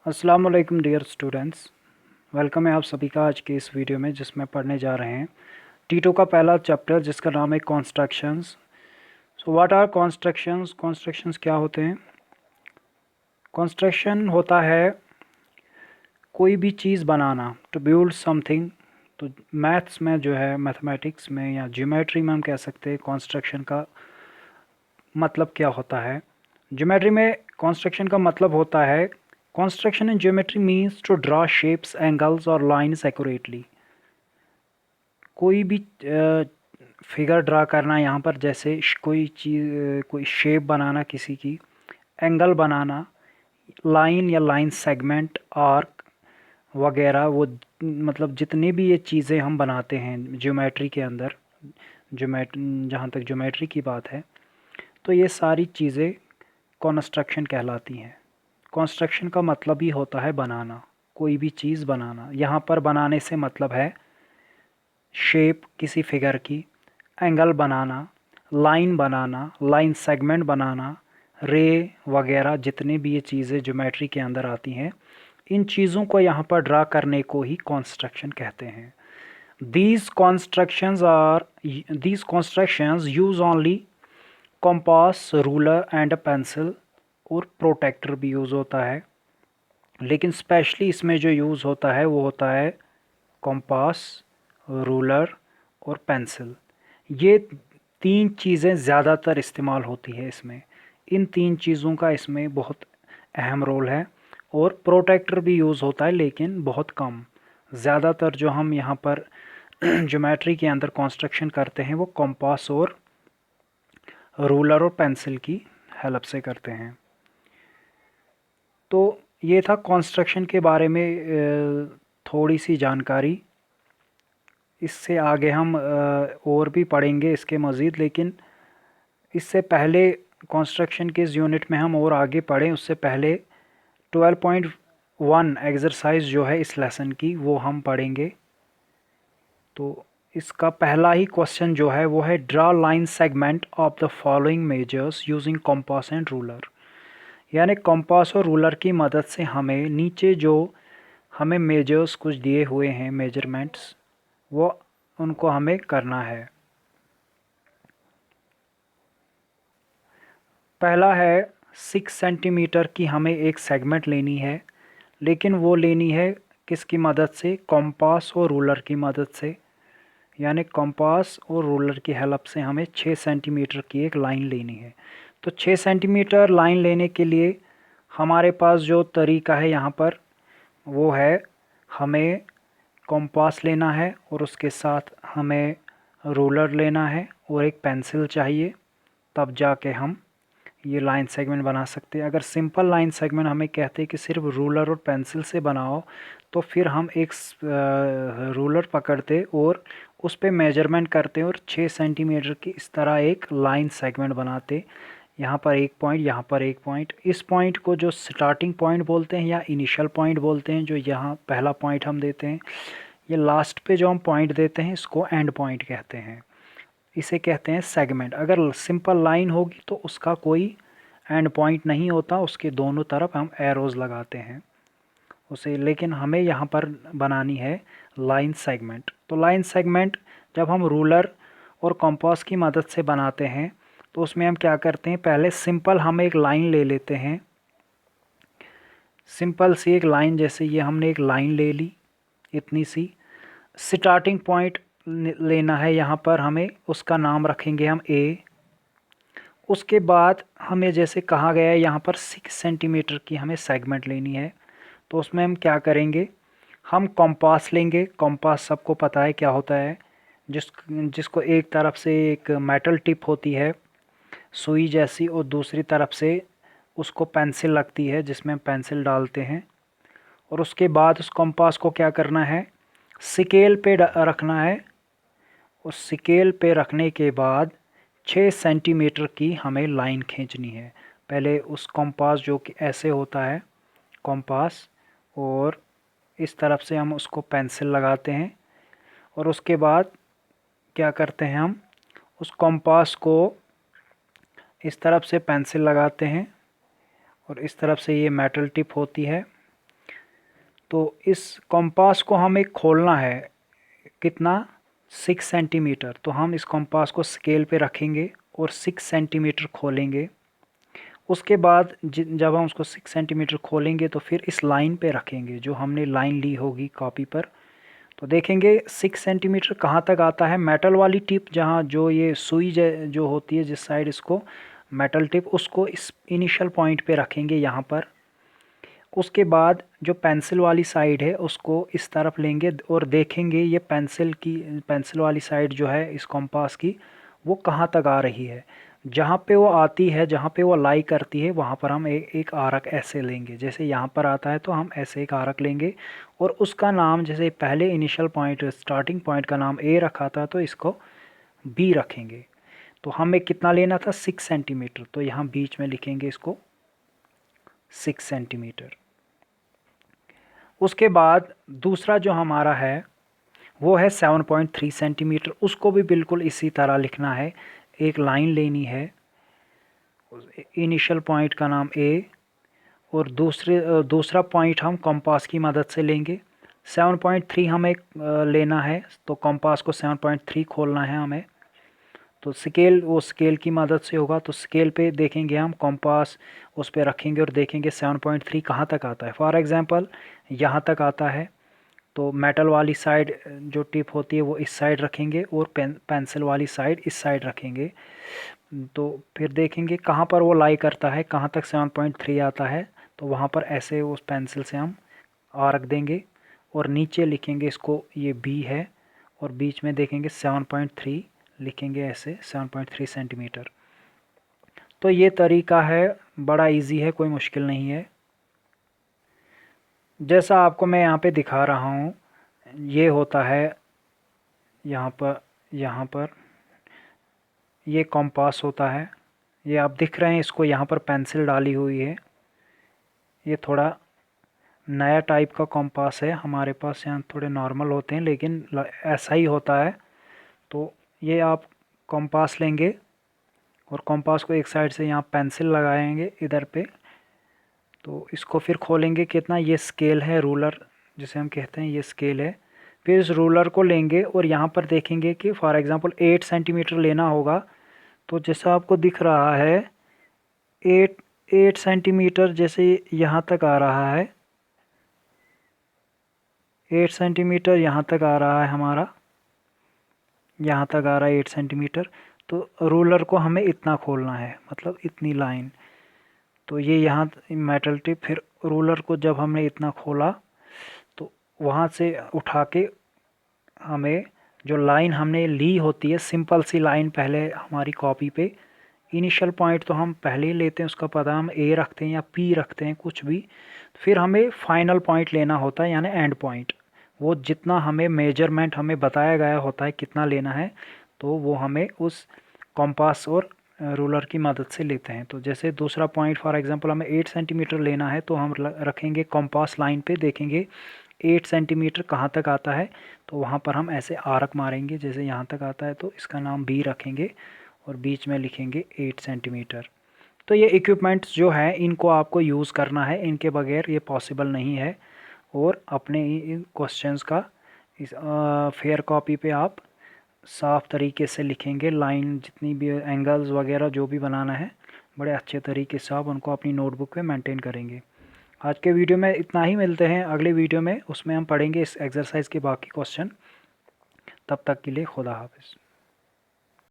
अस्सलाम वालेकुम dear students. Welcome है आप सभी का आज के इस वीडियो में जिसमें पढ़ने जा रहे हैं टीटो का पहला चैप्टर जिसका नाम है कॉन्स्ट्रक्शंस। So what are कॉन्स्ट्रक्शंस? कॉन्स्ट्रक्शंस क्या होते हैं? कॉन्स्ट्रक्शन होता है कोई भी चीज़ बनाना, टू बिल्ड समथिंग। तो मैथ्स में जो है, मैथमेटिक्स में या ज्योमेट्री में हम कह सकते हैं कॉन्स्ट्रक्शन का मतलब क्या होता है। ज्योमेट्री में कंस्ट्रक्शन का मतलब होता है, construction in geometry means to draw shapes, angles और लाइंस एक्यूरेटली। कोई भी फिगर ड्रा करना यहाँ पर, जैसे कोई चीज़, कोई शेप बनाना किसी की, एंगल बनाना, लाइन या लाइन सेगमेंट, आर्क वगैरह, वो मतलब जितनी भी ये चीज़ें हम बनाते हैं ज्योमेट्री के अंदर, जहाँ तक ज्योमेट्री की बात है, तो ये सारी चीज़ें कंस्ट्रक्शन कहलाती हैं। कंस्ट्रक्शन का मतलब ही होता है बनाना, कोई भी चीज़ बनाना। यहाँ पर बनाने से मतलब है शेप किसी फिगर की, एंगल बनाना, लाइन बनाना, लाइन सेगमेंट बनाना, रे वगैरह, जितने भी ये चीज़ें ज्योमेट्री के अंदर आती हैं, इन चीज़ों को यहाँ पर ड्रा करने को ही कंस्ट्रक्शन कहते हैं। These constructions use only compass, ruler and pencil, और प्रोटेक्टर भी यूज़ होता है, लेकिन स्पेशली इसमें जो यूज़ होता है वो होता है कंपास, रूलर और पेंसिल। ये तीन चीज़ें ज़्यादातर इस्तेमाल होती है इसमें। इन तीन चीज़ों का इसमें बहुत अहम रोल है, और प्रोटेक्टर भी यूज़ होता है लेकिन बहुत कम। ज़्यादातर जो हम यहाँ पर ज्योमेट्री के अंदर कंस्ट्रक्शन करते हैं वो कंपास और रूलर और पेंसिल की हेल्प से करते हैं। तो ये था कंस्ट्रक्शन के बारे में थोड़ी सी जानकारी। इससे आगे हम और भी पढ़ेंगे इसके मज़ीद, लेकिन इससे पहले कंस्ट्रक्शन के इस यूनिट में हम और आगे पढ़ें उससे पहले 12.1 एक्सरसाइज जो है इस लेसन की वो हम पढ़ेंगे। तो इसका पहला ही क्वेश्चन जो है वो है, draw line segment of the following measures using compass and ruler. यानी कंपास और रूलर की मदद से हमें नीचे जो हमें मेजर्स कुछ दिए हुए हैं, मेजरमेंट्स, वो उनको हमें करना है। पहला है 6 सेंटीमीटर की हमें एक सेगमेंट लेनी है, लेकिन वो लेनी है किसकी मदद से? कंपास और रूलर की मदद से। यानी कंपास और रूलर की हेल्प से हमें 6 सेंटीमीटर की एक लाइन लेनी है। तो 6 सेंटीमीटर लाइन लेने के लिए हमारे पास जो तरीका है यहाँ पर वो है, हमें कंपास लेना है और उसके साथ हमें रूलर लेना है और एक पेंसिल चाहिए, तब जाके हम ये लाइन सेगमेंट बना सकते हैं। अगर सिंपल लाइन सेगमेंट हमें कहते हैं कि सिर्फ रूलर और पेंसिल से बनाओ, तो फिर हम एक रूलर पकड़ते और उस पे मेजरमेंट करते और 6 सेंटीमीटर की इस तरह एक लाइन सेगमेंट बनाते। यहाँ पर एक पॉइंट, यहाँ पर एक पॉइंट। इस पॉइंट को जो स्टार्टिंग पॉइंट बोलते हैं या इनिशियल पॉइंट बोलते हैं, जो यहाँ पहला पॉइंट हम देते हैं, ये लास्ट पे जो हम पॉइंट देते हैं इसको एंड पॉइंट कहते हैं। इसे कहते हैं सेगमेंट। अगर सिंपल लाइन होगी तो उसका कोई एंड पॉइंट नहीं होता, उसके दोनों तरफ हम एरोज़ लगाते हैं उसे, लेकिन हमें यहाँ पर बनानी है लाइन सेगमेंट। तो लाइन सेगमेंट जब हम रूलर और कंपास की मदद से बनाते हैं तो उसमें हम क्या करते हैं, पहले सिंपल हम एक लाइन ले लेते हैं। सिंपल सी एक लाइन, जैसे ये हमने एक लाइन ले ली इतनी सी। स्टार्टिंग पॉइंट लेना है यहाँ पर हमें, उसका नाम रखेंगे हम ए। उसके बाद हमें जैसे कहा गया है यहाँ पर 6 सेंटीमीटर की हमें सेगमेंट लेनी है, तो उसमें हम क्या करेंगे, हम कंपास लेंगे। कंपास सबको पता है क्या होता है, जिसको एक तरफ से एक मेटल टिप होती है सुई जैसी, और दूसरी तरफ से उसको पेंसिल लगती है जिसमें हम पेंसिल डालते हैं। और उसके बाद उस कंपास को क्या करना है, स्केल पे रखना है। उस स्केल पे रखने के बाद 6 सेंटीमीटर की हमें लाइन खींचनी है। पहले उस कंपास, जो कि ऐसे होता है कंपास, और इस तरफ से हम उसको पेंसिल लगाते हैं, और उसके बाद क्या करते हैं, हम उस कंपास को इस तरफ से पेंसिल लगाते हैं, और इस तरफ से ये मेटल टिप होती है, तो इस कंपास को हमें खोलना है कितना, 6 सेंटीमीटर। तो हम इस कंपास को स्केल पे रखेंगे और 6 सेंटीमीटर खोलेंगे। उसके बाद जब हम उसको 6 सेंटीमीटर खोलेंगे तो फिर इस लाइन पे रखेंगे जो हमने लाइन ली होगी कॉपी पर। तो देखेंगे 6 सेंटीमीटर कहाँ तक आता है। मेटल वाली टिप जहाँ जो ये सुई जो होती है जिस साइड इसको मेटल टिप, उसको इस इनिशियल पॉइंट पे रखेंगे यहाँ पर। उसके बाद जो पेंसिल वाली साइड है उसको इस तरफ लेंगे और देखेंगे ये पेंसिल वाली साइड जो है इस कंपास की वो कहाँ तक आ रही है। जहाँ पे वो आती है, जहाँ पे वो लाई करती है, वहाँ पर हम एक आर्क ऐसे लेंगे। जैसे यहाँ पर आता है तो हम ऐसे एक आर्क लेंगे और उसका नाम, जैसे पहले इनिशियल पॉइंट स्टार्टिंग पॉइंट का नाम ए रखा था तो इसको बी रखेंगे। तो हमें कितना लेना था, 6 सेंटीमीटर। तो यहाँ बीच में लिखेंगे इसको 6 सेंटीमीटर। उसके बाद दूसरा जो हमारा है वो है 7.3 सेंटीमीटर। उसको भी बिल्कुल इसी तरह लिखना है। एक लाइन लेनी है, इनिशियल पॉइंट का नाम ए और दूसरा पॉइंट हम कंपास की मदद से लेंगे। 7.3 हमें लेना है तो कंपास को 7.3 खोलना है हमें। तो स्केल की मदद से होगा। तो स्केल पे देखेंगे हम, कंपास उस पर रखेंगे और देखेंगे 7.3 कहाँ तक आता है। फॉर एग्ज़ाम्पल यहाँ तक आता है तो मेटल वाली साइड जो टिप होती है वो इस साइड रखेंगे और पेंसिल वाली साइड इस साइड रखेंगे। तो फिर देखेंगे कहाँ पर वो लाई करता है, कहाँ तक 7.3 आता है। तो वहाँ पर ऐसे उस पेंसिल से हम आर्क देंगे और नीचे लिखेंगे इसको ये बी है और बीच में देखेंगे 7.3 लिखेंगे ऐसे 7.3 सेंटीमीटर। तो ये तरीका है, बड़ा इजी है, कोई मुश्किल नहीं है। जैसा आपको मैं यहाँ पे दिखा रहा हूँ ये होता है। यहाँ पर ये कंपास होता है। ये आप दिख रहे हैं, इसको यहाँ पर पेंसिल डाली हुई है। ये थोड़ा नया टाइप का कंपास है, हमारे पास यहाँ थोड़े नॉर्मल होते हैं लेकिन ऐसा ही होता है। तो ये आप कंपास लेंगे और कंपास को एक साइड से यहाँ पेंसिल लगाएंगे इधर पे। तो इसको फिर खोलेंगे कितना, ये स्केल है, रूलर जिसे हम कहते हैं, ये स्केल है। फिर इस रूलर को लेंगे और यहाँ पर देखेंगे कि फॉर एग्ज़ाम्पल 8 सेंटीमीटर लेना होगा। तो जैसा आपको दिख रहा है 8 सेंटीमीटर जैसे यहाँ तक आ रहा है, 8 सेंटीमीटर यहाँ तक आ रहा है हमारा, यहाँ तक आ रहा है 8 सेंटीमीटर। तो रूलर को हमें इतना खोलना है, मतलब इतनी लाइन। तो ये यहाँ मेटल टिप, फिर रूलर को जब हमने इतना खोला तो वहाँ से उठा के हमें जो लाइन हमने ली होती है, सिंपल सी लाइन पहले हमारी कॉपी पे, इनिशियल पॉइंट तो हम पहले ही लेते हैं, उसका पता हम ए रखते हैं या पी रखते हैं कुछ भी। फिर हमें फाइनल पॉइंट लेना होता है यानी एंड पॉइंट। वो जितना हमें मेजरमेंट हमें बताया गया होता है कितना लेना है, तो वो हमें उस कंपास और रूलर की मदद से लेते हैं। तो जैसे दूसरा पॉइंट फॉर एग्जांपल हमें 8 सेंटीमीटर लेना है तो हम रखेंगे कंपास लाइन पे, देखेंगे 8 सेंटीमीटर कहाँ तक आता है। तो वहाँ पर हम ऐसे आर्क मारेंगे, जैसे यहाँ तक आता है तो इसका नाम बी रखेंगे और बीच में लिखेंगे 8 सेंटीमीटर। तो ये इक्विपमेंट्स जो हैं इनको आपको यूज़ करना है, इनके बगैर ये पॉसिबल नहीं है। और अपने इन क्वेश्चंस का इस फेयर कॉपी पे आप साफ़ तरीके से लिखेंगे, लाइन जितनी भी एंगल्स वगैरह जो भी बनाना है बड़े अच्छे तरीके से आप उनको अपनी नोटबुक पे मेंटेन करेंगे। आज के वीडियो में इतना ही, मिलते हैं अगले वीडियो में, उसमें हम पढ़ेंगे इस एक्सरसाइज के बाकी क्वेश्चन। तब तक के लिए खुदा हाफिज़।